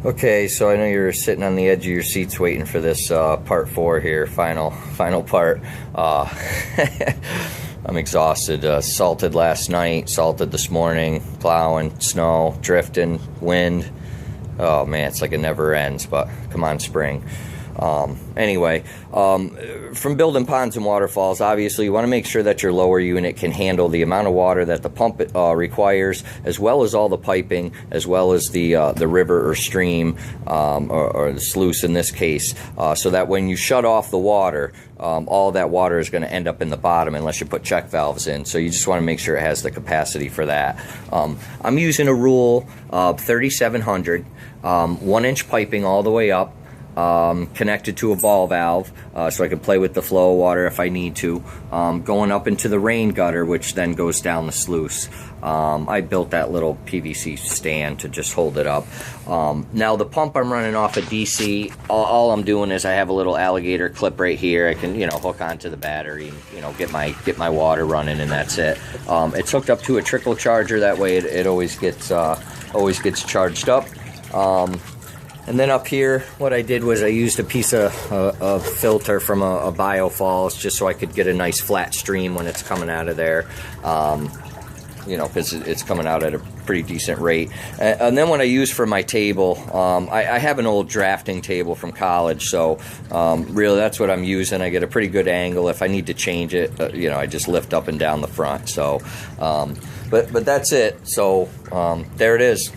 Okay, so I know you're sitting on the edge of your seats waiting for this part 4 here, final part. I'm exhausted. Salted last night, salted this morning, plowing, snow, drifting, wind. Oh man, it's like it never ends, but come on, spring. Anyway, from building ponds and waterfalls, obviously you want to make sure that your lower unit can handle the amount of water that the pump requires, as well as all the piping, as well as the river or stream, or the sluice in this case, so that when you shut off the water, all that water is going to end up in the bottom unless you put check valves in. So you just want to make sure it has the capacity for that. I'm using a Rule 3700, 1-inch piping all the way up, connected to a ball valve, so I can play with the flow of water if I need to, going up into the rain gutter, which then goes down the sluice. I built that little PVC stand to just hold it up. Now the pump I'm running off of DC. All I'm doing is I have a little alligator clip right here. I can, hook onto the battery, get my water running, and that's it. It's hooked up to a trickle charger. That way it always gets charged up. And then up here, what I did was I used a piece of filter from a biofalls just so I could get a nice flat stream when it's coming out of there. Because it's coming out at a pretty decent rate. And then what I use for my table, I have an old drafting table from college, so really that's what I'm using. I get a pretty good angle. If I need to change it, I just lift up and down the front. So, but that's it. So there it is.